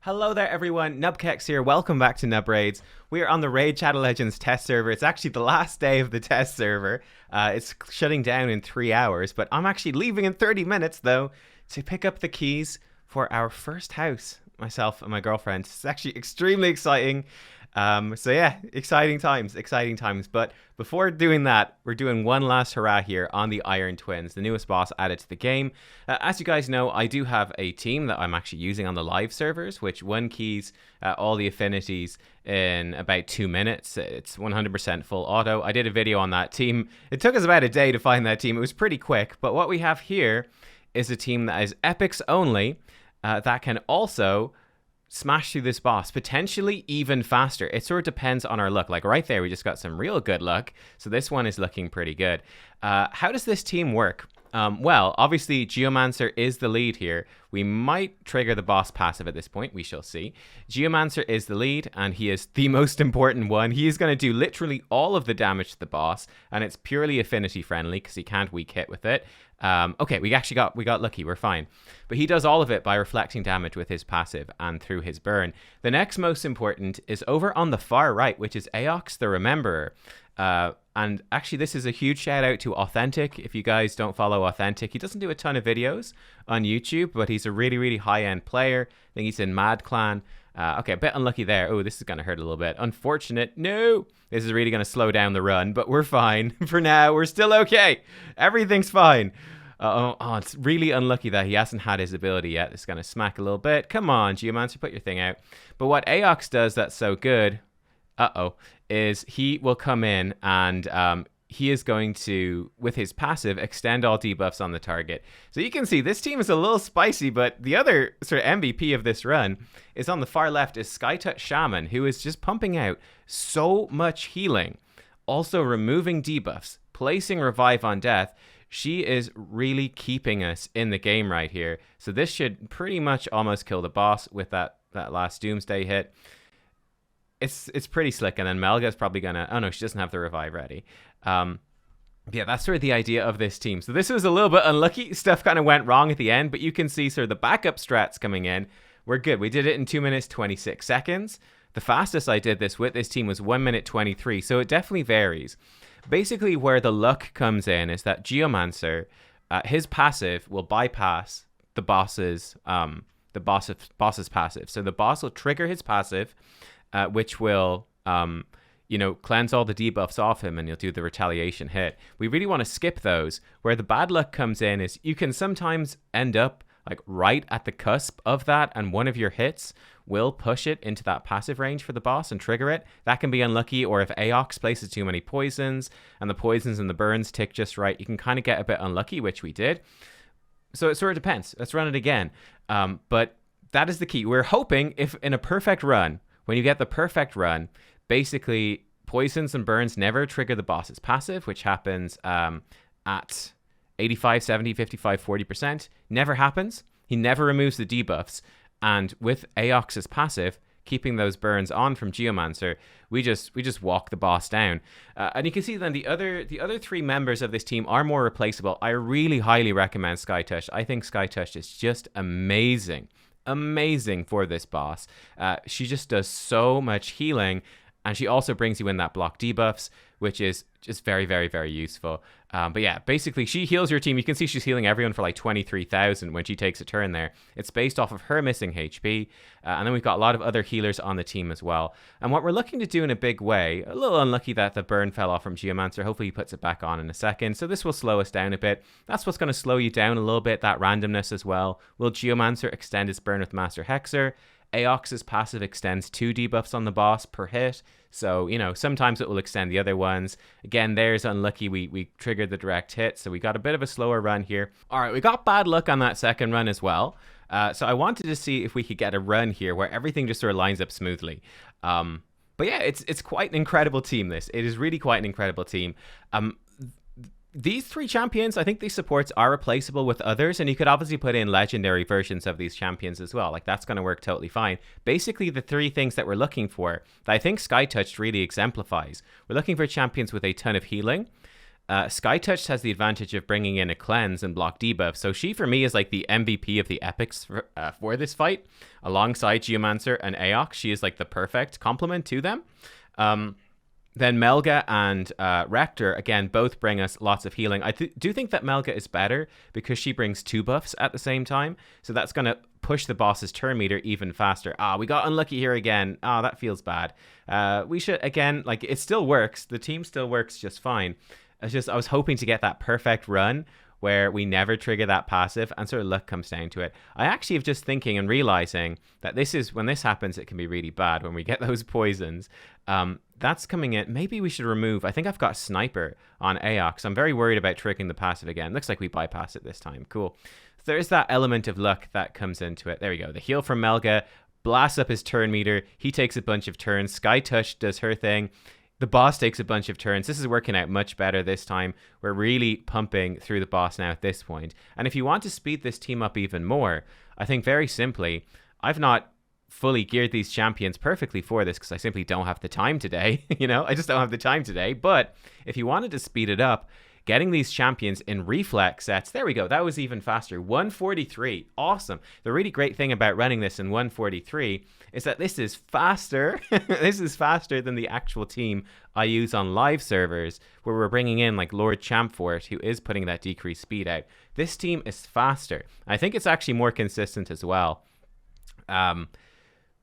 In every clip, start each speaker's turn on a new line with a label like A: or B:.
A: Hello there everyone, Nubkex here, welcome back to Nub Raids. We are on the Raid Shadow Legends test server. It's actually the last day of the test server. It's shutting down in 3 hours, but I'm actually leaving in 30 minutes though to pick up the keys for our first house, myself and my girlfriend. It's actually extremely exciting. So yeah, exciting times. But before doing that, we're doing one last hurrah here on the Iron Twins, the newest boss added to the game. As you guys know, I do have a team that I'm actually using on the live servers, which one keys all the affinities in about 2 minutes. It's 100% full auto. I did a video on that team. It took us about a day to find that team. It was pretty quick, but what we have here is a team that is epics only, that can also smash through this boss potentially even faster. It sort of depends on our luck. Like right there, we just got some real good luck. So this one is looking pretty good. How does this team work? Well, obviously Geomancer is the lead here. We might trigger the boss passive at this point. We shall see. Geomancer is the lead, and he is the most important one. He is going to do literally all of the damage to the boss, and it's purely affinity friendly because he can't weak hit with it. Okay, we got lucky. We're fine. But he does all of it by reflecting damage with his passive and through his burn. The next most important is over on the far right, which is Aox the Rememberer. And actually, this is a huge shout out to Authentic. If you guys don't follow Authentic, he doesn't do a ton of videos on YouTube, but he's a really, really high-end player. I think he's in Mad Clan. Okay, a bit unlucky there. Oh, this is going to hurt a little bit. Unfortunate. No! This is really going to slow down the run, but we're fine. For now, we're still okay. Everything's fine. It's really unlucky that he hasn't had his ability yet. It's going to smack a little bit. Come on, Geomancer, put your thing out. But what Aox does that's so good, is he will come in and he is going to, with his passive, extend all debuffs on the target. So you can see this team is a little spicy, but the other sort of MVP of this run is on the far left is Skytouch Shaman, who is just pumping out so much healing, also removing debuffs, placing Revive on Death. She is really keeping us in the game right here. So this should pretty much almost kill the boss with that last Doomsday hit. It's pretty slick, and then Melga's probably gonna... Oh no, she doesn't have the revive ready. Yeah, that's sort of the idea of this team. So this was a little bit unlucky. Stuff kind of went wrong at the end, but you can see sort of the backup strats coming in. We're good. We did it in 2 minutes, 26 seconds. The fastest I did this with this team was 1 minute, 23, so it definitely varies. Basically, where the luck comes in is that Geomancer, his passive will bypass the boss's passive. So the boss will trigger his passive, which will, cleanse all the debuffs off him, and you'll do the retaliation hit. We really want to skip those. Where the bad luck comes in is you can sometimes end up like right at the cusp of that, and one of your hits will push it into that passive range for the boss and trigger it. That can be unlucky, or if Aox places too many poisons and the poisons and the burns tick just right, you can kind of get a bit unlucky, which we did. So it sort of depends. Let's run it again. But that is the key. We're hoping if in a perfect run, when you get the perfect run, basically poisons and burns never trigger the boss's passive, which happens at 85, 70, 55, 40%. Never happens. He never removes the debuffs. And with Aox's passive, keeping those burns on from Geomancer, we just walk the boss down. And you can see then the other three members of this team are more replaceable. I really highly recommend Skytouch. I think Skytouch is just amazing for this boss. She just does so much healing, and she also brings you in that block debuffs, which is just very, very, very useful. But yeah, basically she heals your team. You can see she's healing everyone for like 23,000 when she takes a turn there. It's based off of her missing HP. And then we've got a lot of other healers on the team as well. And what we're looking to do in a big way, a little unlucky that the burn fell off from Geomancer. Hopefully he puts it back on in a second. So this will slow us down a bit. That's what's going to slow you down a little bit, that randomness as well. Will Geomancer extend his burn with Master Hexer? Aox's passive extends 2 debuffs on the boss per hit. So, sometimes it will extend the other ones. Again, there's unlucky. We triggered the direct hit, so we got a bit of a slower run here. All right, we got bad luck on that second run as well. So I wanted to see if we could get a run here where everything just sort of lines up smoothly. But yeah, it's quite an incredible team, this. It is really quite an incredible team. These 3 champions, I think these supports are replaceable with others, and you could obviously put in legendary versions of these champions as well. Like, that's going to work totally fine. Basically, the 3 things that we're looking for, that I think Skytouch really exemplifies. We're looking for champions with a ton of healing, Skytouch has the advantage of bringing in a cleanse and block debuff, so she for me is like the MVP of the epics for this fight. Alongside Geomancer and Aox, she is like the perfect complement to them. Then Melga and Rector, again, both bring us lots of healing. I do think that Melga is better because she brings 2 buffs at the same time, so that's going to push the boss's turn meter even faster. We got unlucky here again. That feels bad. We should, again, like, it still works. The team still works just fine. I was hoping to get that perfect run where we never trigger that passive and sort of luck comes down to it. I actually have just thinking and realizing that when this happens, it can be really bad when we get those poisons. That's coming in. Maybe we should remove, I think I've got Sniper on Aox. I'm very worried about triggering the passive again. Looks like we bypass it this time. Cool. So there's that element of luck that comes into it. There we go. The heal from Melga blasts up his turn meter. He takes a bunch of turns. Sky Touch does her thing. The boss takes a bunch of turns. This is working out much better this time. We're really pumping through the boss now at this point. And if you want to speed this team up even more, I think very simply, I've not fully geared these champions perfectly for this because I simply don't have the time today. I just don't have the time today. But if you wanted to speed it up, getting these champions in reflex sets, there we go. That was even faster. 143. Awesome. The really great thing about running this in 143 is that this is faster. This is faster than the actual team I use on live servers where we're bringing in like Lord Champfort, who is putting that decreased speed out. This team is faster. I think it's actually more consistent as well.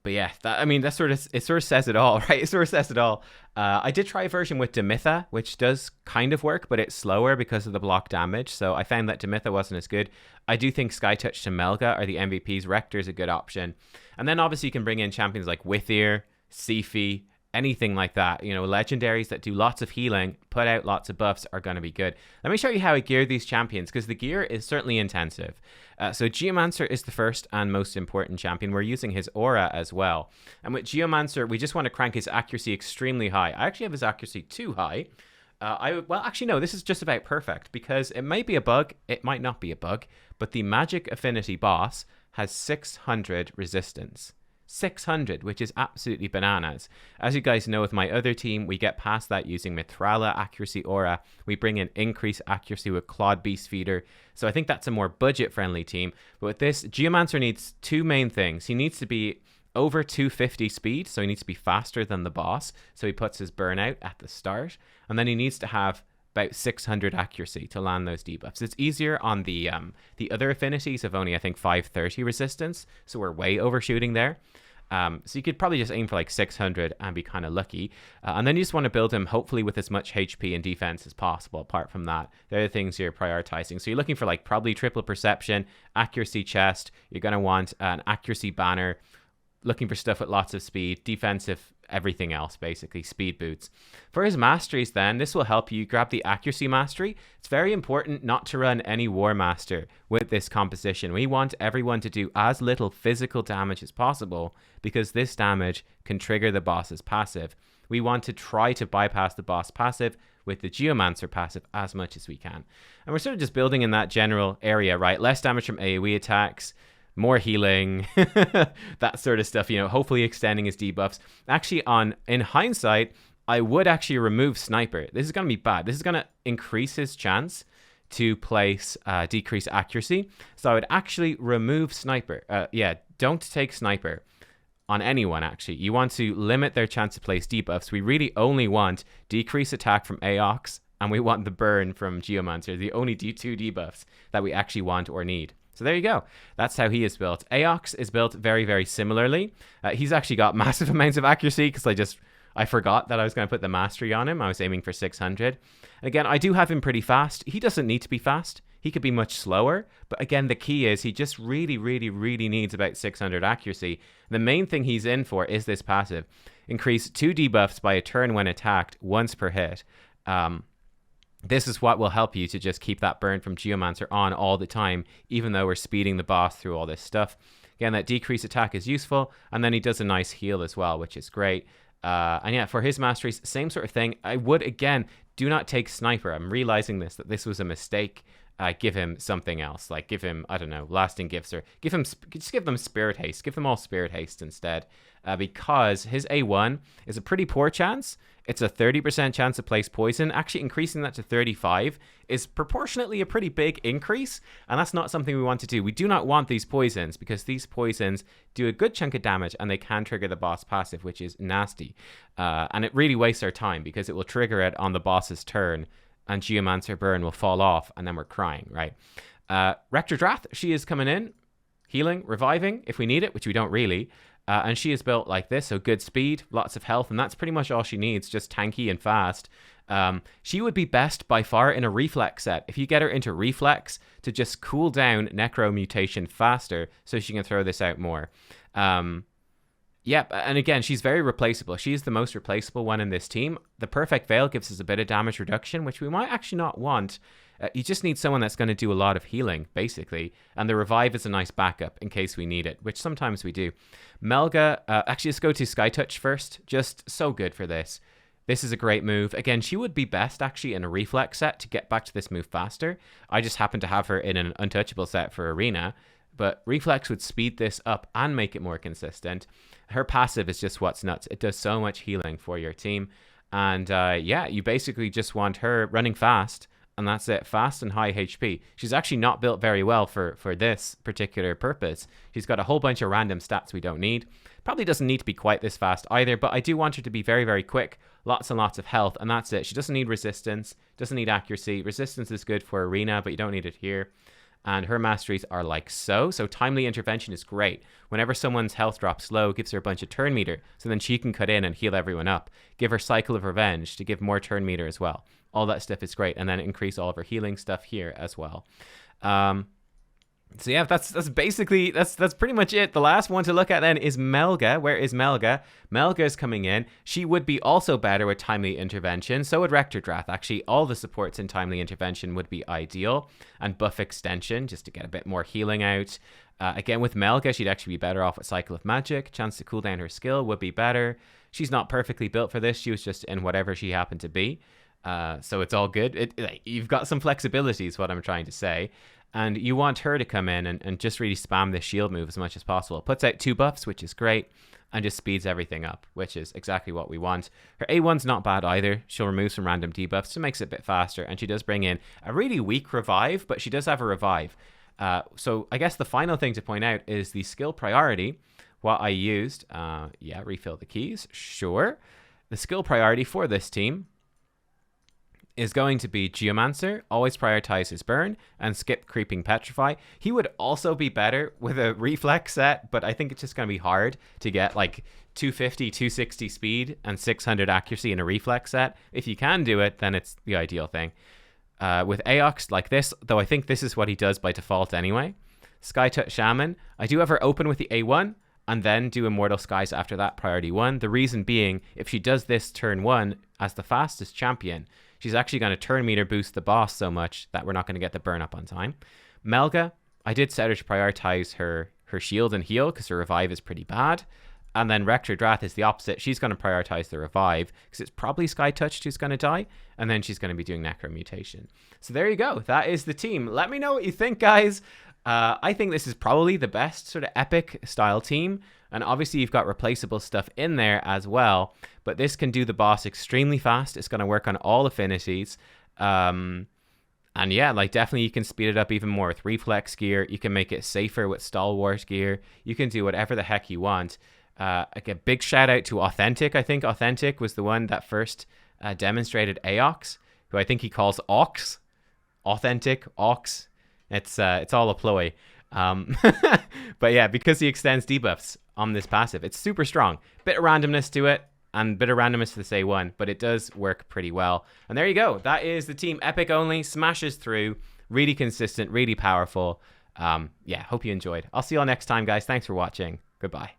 A: But yeah, that sort of says it all, right? It sort of says it all. I did try a version with Demitha, which does kind of work, but it's slower because of the block damage. So I found that Demitha wasn't as good. I do think Skytouch to Melga are the MVPs. Rector is a good option. And then obviously you can bring in champions like Withier, Sifi, anything like that. Legendaries that do lots of healing, put out lots of buffs are going to be good. Let me show you how I gear these champions, because the gear is certainly intensive. So Geomancer is the first and most important champion. We're using his aura as well. And with Geomancer, we just want to crank his accuracy extremely high. I actually have his accuracy too high. No, this is just about perfect, because it might be a bug, it might not be a bug, but the Magic Affinity boss has 600 resistance. 600, which is absolutely bananas. As you guys know, with my other team, we get past that using Mithrala Accuracy Aura. We bring in increased accuracy with Claude Beast Feeder. So I think that's a more budget-friendly team. But with this, Geomancer needs 2 main things. He needs to be over 250 speed, so he needs to be faster than the boss. So he puts his burnout at the start. And then he needs to have about 600 accuracy to land those debuffs. It's easier on the other affinities of only, I think, 530 resistance. So we're way overshooting there. So you could probably just aim for like 600 and be kind of lucky. And then you just want to build him hopefully with as much HP and defense as possible. Apart from that, there are things you're prioritizing. So you're looking for like probably triple perception, accuracy chest. You're going to want an accuracy banner, looking for stuff with lots of speed, defensive, everything else, basically, speed boots. For his masteries then, this will help you grab the accuracy mastery. It's very important not to run any War Master with this composition. We want everyone to do as little physical damage as possible, because this damage can trigger the boss's passive. We want to try to bypass the boss passive with the Geomancer passive as much as we can. And we're sort of just building in that general area, right? Less damage from AoE attacks, more healing, that sort of stuff, hopefully extending his debuffs. Actually, in hindsight, I would actually remove Sniper. This is going to be bad. This is going to increase his chance to place decreased accuracy. So I would actually remove Sniper. Don't take Sniper on anyone, actually. You want to limit their chance to place debuffs. We really only want decreased attack from Aox, and we want the burn from Geomancer, the only 2 debuffs that we actually want or need. So there you go. That's how he is built. Aox is built very, very similarly. He's actually got massive amounts of accuracy because I forgot that I was going to put the mastery on him. I was aiming for 600. Again, I do have him pretty fast. He doesn't need to be fast. He could be much slower. But again, the key is he just really, really, really needs about 600 accuracy. The main thing he's in for is this passive. Increase 2 debuffs by a turn when attacked once per hit. This is what will help you to just keep that burn from Geomancer on all the time, even though we're speeding the boss through all this stuff. Again, that decreased attack is useful, and then he does a nice heal as well, which is great. And yeah, for his masteries, same sort of thing. I would, again, do not take Sniper. I'm realizing that this was a mistake. give him something else. Like give him, I don't know, lasting gifts, or just give them spirit haste. Give them all spirit haste instead. Because his A1 is a pretty poor chance. It's a 30% chance to place poison. Actually, increasing that to 35 is proportionately a pretty big increase, and that's not something we want to do. We do not want these poisons, because these poisons do a good chunk of damage, and they can trigger the boss passive, which is nasty. And it really wastes our time, because it will trigger it on the boss's turn, and Geomancer Burn will fall off, and then we're crying, right? Rector Drath, she is coming in, healing, reviving if we need it, which we don't really. And she is built like this, so good speed, lots of health, and that's pretty much all she needs, just tanky and fast. She would be best by far in a reflex set. If you get her into reflex to just cool down Necro Mutation faster so she can throw this out more. Yep, and again, she's very replaceable. She's the most replaceable one in this team. The Perfect Veil gives us a bit of damage reduction, which we might actually not want. You just need someone that's going to do a lot of healing, basically. And the Revive is a nice backup in case we need it, which sometimes we do. Melga, actually, let's go to Sky Touch first. Just so good for this. This is a great move. Again, she would be best, actually, in a Reflex set to get back to this move faster. I just happen to have her in an Untouchable set for Arena. But Reflex would speed this up and make it more consistent. Her passive is just what's nuts. It does so much healing for your team. And yeah, you basically just want her running fast, and that's it. Fast and high HP. She's actually not built very well for this particular purpose. She's got a whole bunch of random stats we don't need. Probably doesn't need to be quite this fast either, but I do want her to be very, very quick. Lots and lots of health, and that's it. She doesn't need resistance, doesn't need accuracy. Resistance is good for Arena, but you don't need it here. And her masteries are like so. So Timely Intervention is great. Whenever someone's health drops low, gives her a bunch of turn meter, so then she can cut in and heal everyone up. Give her Cycle of Revenge to give more turn meter as well. All that stuff is great. And then increase all of her healing stuff here as well. So yeah, that's basically, that's pretty much it. The last one to look at then is Melga. Where is Melga? Melga is coming in. She would be also better with Timely Intervention. So would Rector Drath. Actually, all the supports in Timely Intervention would be ideal. And Buff Extension, just to get a bit more healing out. Again, with Melga, she'd actually be better off with Cycle of Magic. Chance to cool down her skill would be better. She's not perfectly built for this. She was just in whatever she happened to be. So it's all good. You've got some flexibility is what I'm trying to say. And you want her to come in and just really spam this shield move as much as possible. Puts out 2 buffs, which is great, and just speeds everything up, which is exactly what we want. Her A1's not bad either. She'll remove some random debuffs, so it makes it a bit faster. And she does bring in a really weak revive, but she does have a revive. So I guess the final thing to point out is the skill priority. What I used, yeah, refill the keys, sure. The skill priority for this team is going to be Geomancer, always prioritize his burn, and skip Creeping Petrify. He would also be better with a reflex set, but I think it's just going to be hard to get like 250, 260 speed and 600 accuracy in a reflex set. If you can do it, then it's the ideal thing. With Aox like this, though I think this is what he does by default anyway. Sky Touch Shaman, I do have her open with the A1, and then do Immortal Skies after that, priority 1. The reason being, if she does this turn 1 as the fastest champion, she's actually going to turn meter boost the boss so much that we're not going to get the burn up on time. Melga, I did set her to prioritize her shield and heal because her revive is pretty bad. And then Rector Drath is the opposite. She's going to prioritize the revive because it's probably Sky Touched who's going to die. And then she's going to be doing Necro Mutation. So there you go. That is the team. Let me know what you think, guys. I think this is probably the best sort of epic style team. And obviously you've got replaceable stuff in there as well. But this can do the boss extremely fast. It's going to work on all affinities. And yeah, like definitely you can speed it up even more with reflex gear. You can make it safer with stalwart gear. You can do whatever the heck you want. Like a big shout out to Authentic. I think Authentic was the one that first demonstrated Aox, who I think he calls Ox. Authentic, Ox. It's all a ploy. But yeah, because he extends debuffs on this passive, it's super strong. Bit of randomness to it, and bit of randomness to the say one, but it does work pretty well. And there you go. That is the team. Epic only, smashes through, really consistent, really powerful. Yeah, hope you enjoyed. I'll see you all next time, guys. Thanks for watching. Goodbye.